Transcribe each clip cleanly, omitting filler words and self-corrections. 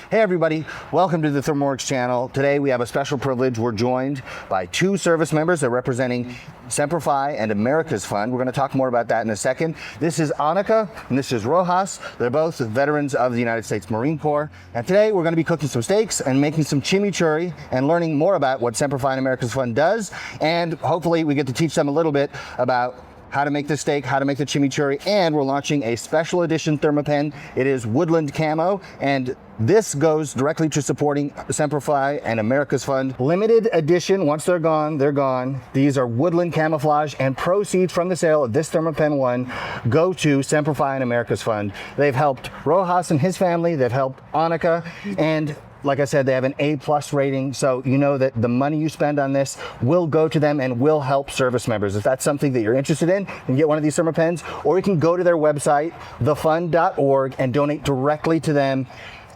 Hey everybody, welcome to the Thermapen channel. Today we have a special privilege. We're joined by two service members. They're representing Semper and America's Fund. We're going to talk more about that in a second. This is Annika and this is Rojas. They're both veterans of the United States Marine Corps. And today we're going to be cooking some steaks and making some chimichurri and learning more about what Semper and America's Fund does. And hopefully we get to teach them a little bit about how to make the steak, how to make the chimichurri, and we're launching a special edition Thermapen. It is woodland camo, and this goes directly to supporting Semper and America's Fund. Limited edition, once they're gone, they're gone. These are woodland camouflage, and proceeds from the sale of this Thermapen ONE go to Semper and America's Fund. They've helped Rojas and his family, they've helped Annika, and like I said, they have an A+ rating, so you know that the money you spend on this will go to them and will help service members. If that's something that you're interested in, you can get one of these Thermapens, or you can go to their website, thefund.org, and donate directly to them.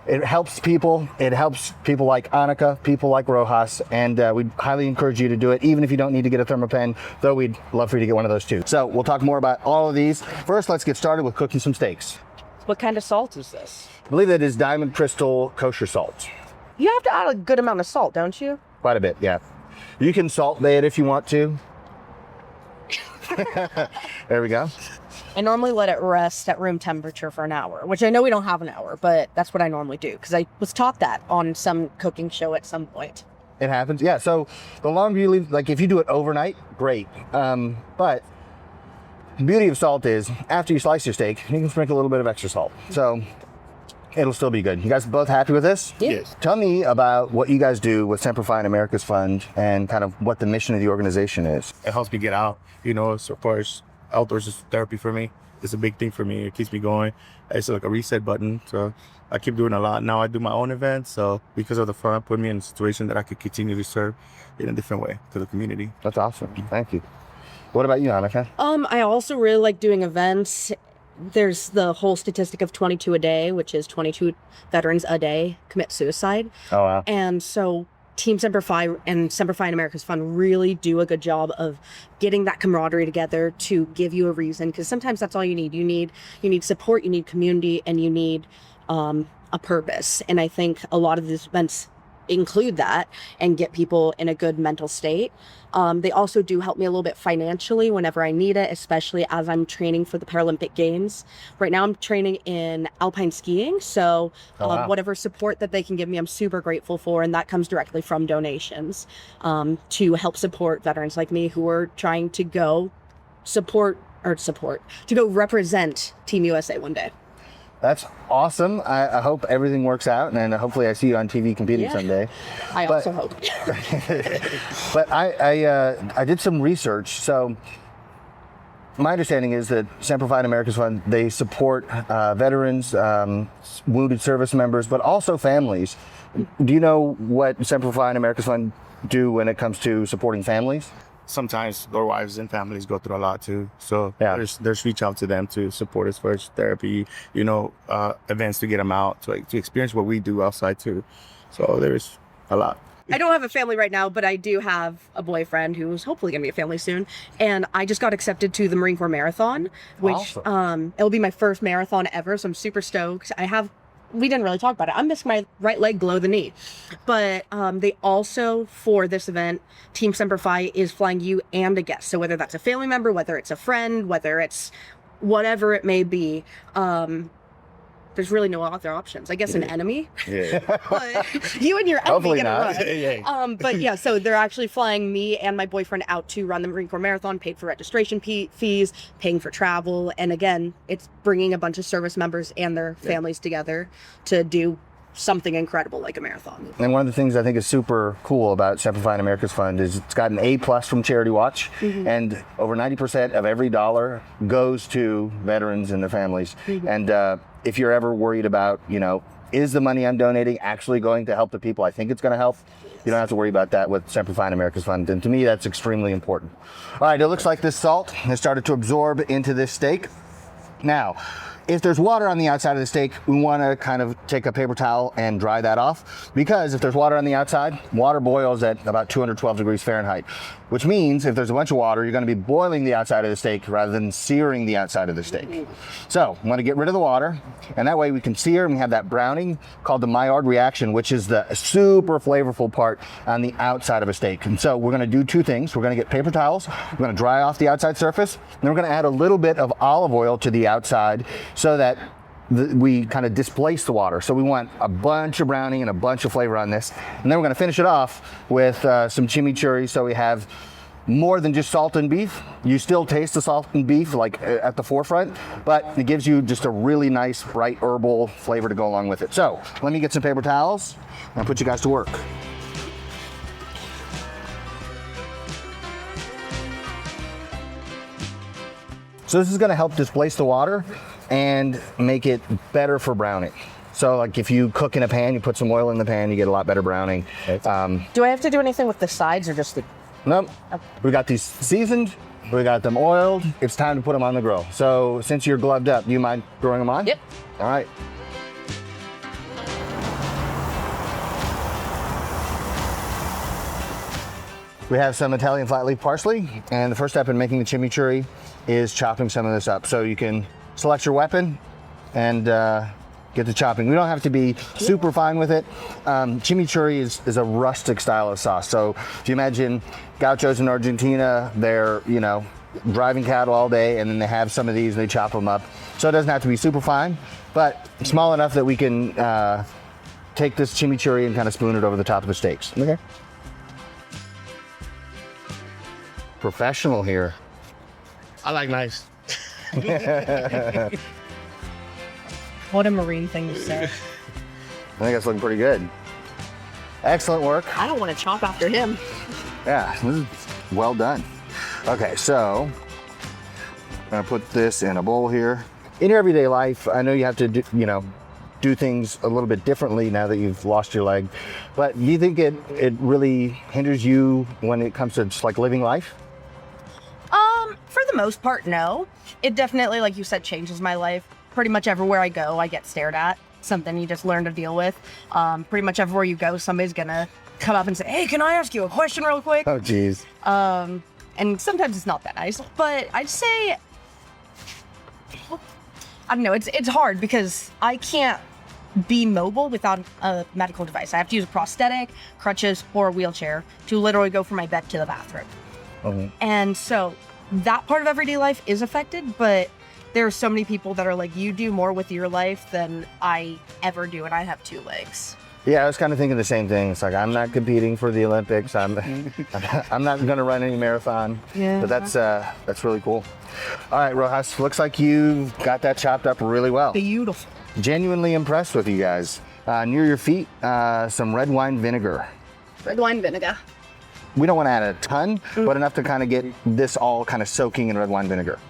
It helps people. It helps people like Annika, people like Rojas, and we'd highly encourage you to do it, even if you don't need to get a Thermapen, though we'd love for you to get one of those too. So we'll talk more about all of these. First, let's get started with cooking some steaks. What kind of salt is this? I believe that is Diamond Crystal kosher salt. You have to add a good amount of salt, don't you? Quite a bit, yeah. You can salt bay it if you want to. There we go. I normally let it rest at room temperature for an hour, which I know we don't have an hour, but that's what I normally do because I was taught that on some cooking show at some point. It happens, yeah. So the longer you leave, like if you do it overnight, great. But the beauty of salt is after you slice your steak, you can sprinkle a little bit of extra salt. So it'll still be good. You guys both happy with this? Yeah. Yes. Tell me about what you guys do with Semper and America's Fund and kind of what the mission of the organization is. It helps me get out, so far as outdoors is therapy for me. It's a big thing for me. It keeps me going. It's like a reset button. So I keep doing a lot. Now I do my own events. So because of the fund, put me in a situation that I could continue to serve in a different way to the community. That's awesome. Thank you. What about you, Annika? I also really like doing events. There's the whole statistic of 22 a day, which is 22 veterans a day commit suicide. Oh, wow. And so Team Semper and Semper and America's Fund really do a good job of getting that camaraderie together to give you a reason, because sometimes that's all you need. You need support, you need community, and you need a purpose. And I think a lot of these events include that and get people in a good mental state. They also do help me a little bit financially whenever I need it, especially as I'm training for the Paralympic Games. Right now I'm training in alpine skiing, so wow. Whatever support that they can give me, I'm super grateful for, and that comes directly from donations to help support veterans like me who are trying to go to go represent Team USA one day. That's awesome. I hope everything works out, and hopefully I see you on TV competing someday. Also hope. But I did some research. So my understanding is that Semper and America's Fund, they support veterans, wounded service members, but also families. Do you know what Semper and America's Fund do when it comes to supporting families? Sometimes their wives and families go through a lot too. So Yeah. there's reach out to them to support us for therapy, events to get them out, to experience what we do outside too. So there's a lot. I don't have a family right now, but I do have a boyfriend who's hopefully going to be a family soon. And I just got accepted to the Marine Corps Marathon, which Awesome. It'll be my first marathon ever. So I'm super stoked. We didn't really talk about it. I'm missing my right leg below the knee. But they also, for this event, Team Semper is flying you and a guest. So whether that's a family member, whether it's a friend, whether it's whatever it may be, there's really no other options. I guess an enemy. Yeah. But you and your enemy Hopefully get not. to run. But yeah, so they're actually flying me and my boyfriend out to run the Marine Corps Marathon, paid for registration fees, paying for travel. And again, it's bringing a bunch of service members and their families together to do something incredible like a marathon. And one of the things I think is super cool about Semper and America's Fund is it's got an A+ from Charity Watch, and over 90% of every dollar goes to veterans and their families. And if you're ever worried about, is the money I'm donating actually going to help the people I think it's going to help, you don't have to worry about that with Semper and America's Fund. And to me, that's extremely important. All right, it looks like this salt has started to absorb into this steak. Now, If there's water on the outside of the steak, we want to kind of take a paper towel and dry that off, because if there's water on the outside, water boils at about 212 degrees Fahrenheit, which means if there's a bunch of water, you're going to be boiling the outside of the steak rather than searing the outside of the steak. So I'm going to get rid of the water, and that way we can sear and we have that browning called the Maillard reaction, which is the super flavorful part on the outside of a steak. And so we're going to do two things. We're going to get paper towels, we're going to dry off the outside surface, and then we're going to add a little bit of olive oil to the outside so that we kind of displace the water. So we want a bunch of browning and a bunch of flavor on this. And then we're going to finish it off with some chimichurri, so we have more than just salt and beef. You still taste the salt and beef like at the forefront, but it gives you just a really nice bright herbal flavor to go along with it. So let me get some paper towels and put you guys to work. So this is going to help displace the water and make it better for browning. So like if you cook in a pan, you put some oil in the pan, you get a lot better browning. Do I have to do anything with the sides or just the... Nope. We got these seasoned, we got them oiled. It's time to put them on the grill. So since you're gloved up, do you mind throwing them on? Yep. All right. We have some Italian flat leaf parsley, and the first step in making the chimichurri is chopping some of this up. So you can select your weapon and get to chopping. We don't have to be super fine with it. Chimichurri is a rustic style of sauce. So if you imagine gauchos in Argentina, they're, you know, driving cattle all day, and then they have some of these and they chop them up. So it doesn't have to be super fine, but small enough that we can take this chimichurri and kind of spoon it over the top of the steaks. Okay. Professional here. I like nice. What a marine thing to say. I think that's looking pretty good. Excellent work. I don't want to chop after him. Yeah, this is well done. Okay, so I'm gonna put this in a bowl here. In your everyday life, I know you have to do things a little bit differently now that you've lost your leg, but do you think it really hinders you when it comes to just like living life? For the most part, no. It definitely, like you said, changes my life. Pretty much everywhere I go, I get stared at. Something you just learn to deal with. Pretty much everywhere you go, somebody's gonna come up and say, "Hey, can I ask you a question real quick?" Oh, geez. And sometimes it's not that nice, but I'd say, I don't know, it's hard because I can't be mobile without a medical device. I have to use a prosthetic, crutches, or a wheelchair to literally go from my bed to the bathroom. Okay. And so that part of everyday life is affected, but there are so many people that are like, you do more with your life than I ever do, and I have 2 legs. Yeah, I was kind of thinking the same thing. It's like, I'm not competing for the Olympics. I'm not going to run any marathon. Yeah. But that's really cool. All right, Rojas, looks like you've got that chopped up really well. Beautiful. Genuinely impressed with you guys. Near your feet, some red wine vinegar. Red wine vinegar. We don't want to add a ton, but enough to kind of get this all kind of soaking in red wine vinegar.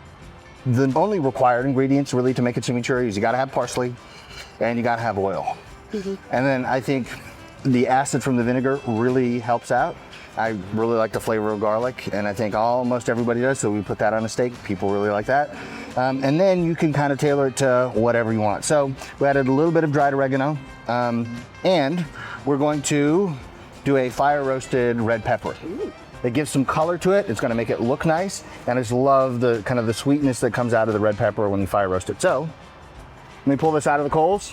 The only required ingredients really to make a chimichurri is you got to have parsley and you got to have oil. And then I think the acid from the vinegar really helps out. I really like the flavor of garlic, and I think almost everybody does, so we put that on a steak. People really like that. And then you can kind of tailor it to whatever you want. So we added a little bit of dried oregano, and we're going to do a fire roasted red pepper. It gives some color to it. It's going to make it look nice, and I just love the kind of the sweetness that comes out of the red pepper when you fire roast it. So let me pull this out of the coals.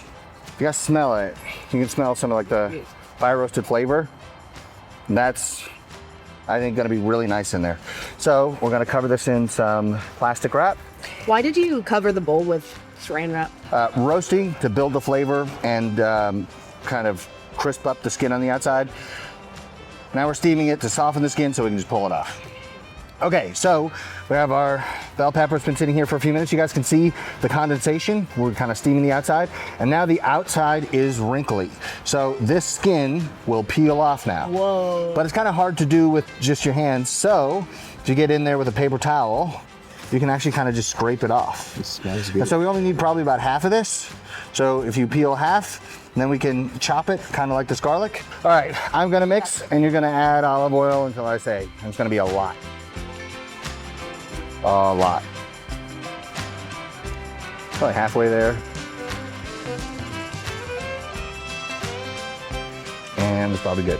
You guys smell it. You can smell some of like the fire roasted flavor. That's, I think, going to be really nice in there. So we're going to cover this in some plastic wrap. Why did you cover the bowl with saran wrap? Roasting to build the flavor and kind of crisp up the skin on the outside. Now we're steaming it to soften the skin so we can just pull it off. Okay, so we have our bell pepper. It's been sitting here for a few minutes. You guys can see the condensation. We're kind of steaming the outside, and now the outside is wrinkly. So this skin will peel off now. Whoa. But it's kind of hard to do with just your hands. So if you get in there with a paper towel, you can actually kind of just scrape it off. It smells good. And so we only need probably about half of this. So if you peel half, then we can chop it, kind of like this garlic. All right, I'm gonna mix, and you're gonna add olive oil until I say. It's gonna be a lot. A lot. Probably halfway there. And it's probably good.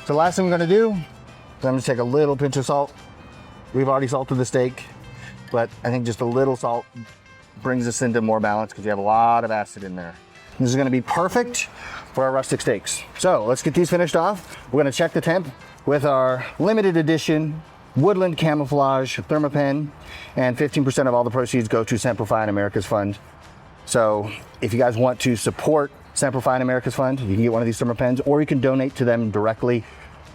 So the last thing we're gonna do is I'm gonna take a little pinch of salt. We've already salted the steak, but I think just a little salt brings us into more balance because you have a lot of acid in there. This is gonna be perfect for our rustic steaks. So let's get these finished off. We're gonna check the temp with our limited edition woodland camouflage Thermapen, and 15% of all the proceeds go to Semper and America's Fund. So if you guys want to support Semper and America's Fund, you can get one of these Thermapens, or you can donate to them directly.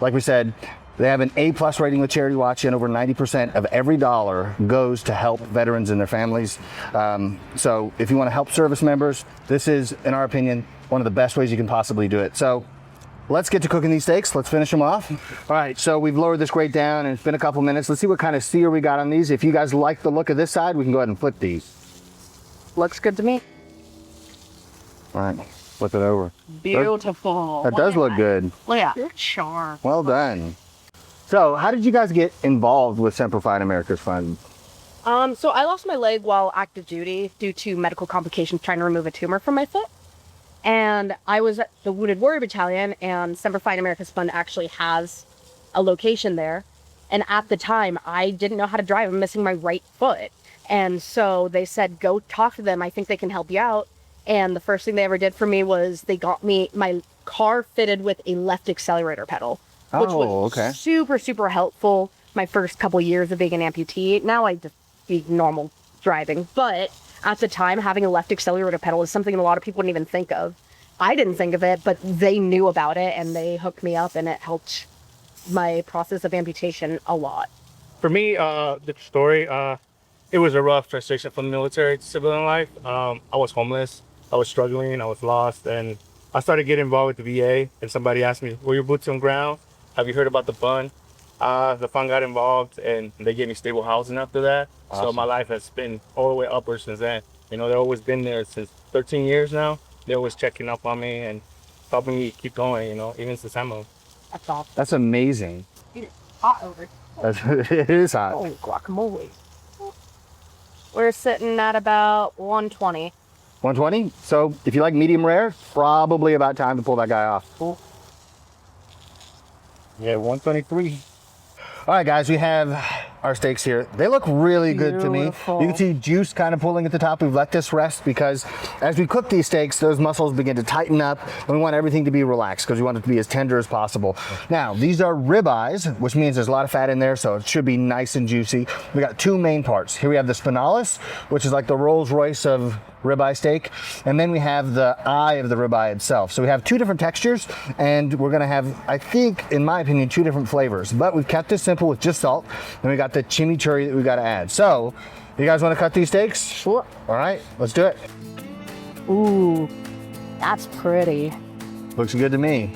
Like we said, they have an A+ rating with Charity Watch, and over 90% of every dollar goes to help veterans and their families. So if you want to help service members, this is, in our opinion, one of the best ways you can possibly do it. So let's get to cooking these steaks. Let's finish them off. All right, so we've lowered this grate down and it's been a couple minutes. Let's see what kind of sear we got on these. If you guys like the look of this side, we can go ahead and flip these. Looks good to me. All right, flip it over. Beautiful. That does look good. Look at that. Char. Well done. So how did you guys get involved with Semper and America's Fund? So I lost my leg while active duty due to medical complications trying to remove a tumor from my foot. And I was at the Wounded Warrior Battalion, and Semper Fi America's Fund actually has a location there. And at the time, I didn't know how to drive. I'm missing my right foot. And so they said, go talk to them. I think they can help you out. And the first thing they ever did for me was they got me my car fitted with a left accelerator pedal, which was okay. super, super helpful my first couple years of being an amputee. Now I just be normal driving. But at the time, having a left accelerator pedal is something a lot of people wouldn't even think of. I didn't think of it, but they knew about it and they hooked me up, and it helped my process of amputation a lot. For me, the story, it was a rough transition from the military to civilian life. I was homeless, I was struggling, I was lost, and I started getting involved with the VA, and somebody asked me, were your boots on ground? Have you heard about the fund? The fund got involved, and they gave me stable housing after that. Awesome. So my life has been all the way upwards since then. You know, they've always been there since 13 years now. They're always checking up on me and helping me keep going, you know, even since I'm home. That's awesome. That's amazing. It's hot over. It is hot. Oh, guacamole. We're sitting at about 120. 120? So if you like medium rare, probably about time to pull that guy off. Cool. Yeah, 123. All right, guys, we have our steaks here. They look really good to me. Beautiful. You can see juice kind of pulling at the top. We've let this rest because as we cook these steaks, those muscles begin to tighten up, and we want everything to be relaxed because we want it to be as tender as possible. Now, these are ribeyes, which means there's a lot of fat in there, so it should be nice and juicy. We got two main parts. Here we have the spinalis, which is like the Rolls Royce of ribeye steak, and then we have the eye of the ribeye itself. So we have two different textures, and we're gonna have, I think, in my opinion, two different flavors. But we've kept this simple with just salt, and we got the chimichurri that we gotta add. So, you guys wanna cut these steaks? Sure. All right, let's do it. Ooh, that's pretty. Looks good to me.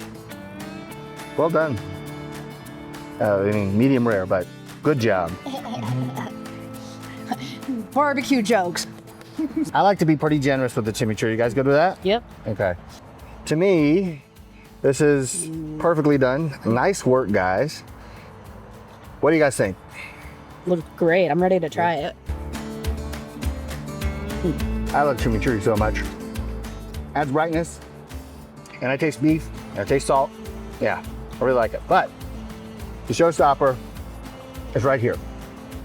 Well done. I mean, medium rare, but good job. Barbecue jokes. I like to be pretty generous with the chimichurri. You guys good with that? Yep. Okay. To me, this is perfectly done. Nice work, guys. What do you guys think? Looks great. I'm ready to try it. I love chimichurri so much. Adds brightness, and I taste beef, and I taste salt. Yeah, I really like it. But the showstopper is right here.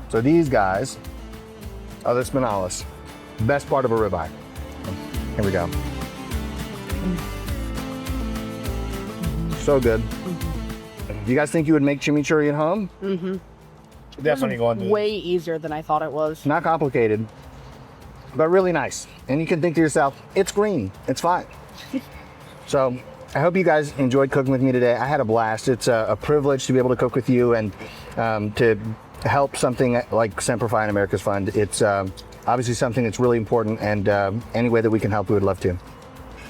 So these guys are the spinalis. Best part of a ribeye. Here we go. So good. Do you guys think you would make chimichurri at home? Mm-hmm. Definitely going to. Way easier than I thought it was. Not complicated, but really nice. And you can think to yourself, it's green, it's fine. So I hope you guys enjoyed cooking with me today. I had a blast. It's a privilege to be able to cook with you and to help something like Semper Fi and America's Fund. It's obviously something that's really important, and any way that we can help, we would love to.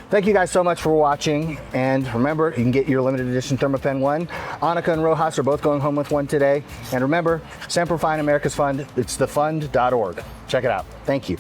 Thank you guys so much for watching, and remember, you can get your limited edition Thermapen ONE. Annika and Rojas are both going home with one today. And remember, Semper Fi and America's Fund, it's thefund.org. Check it out. Thank you.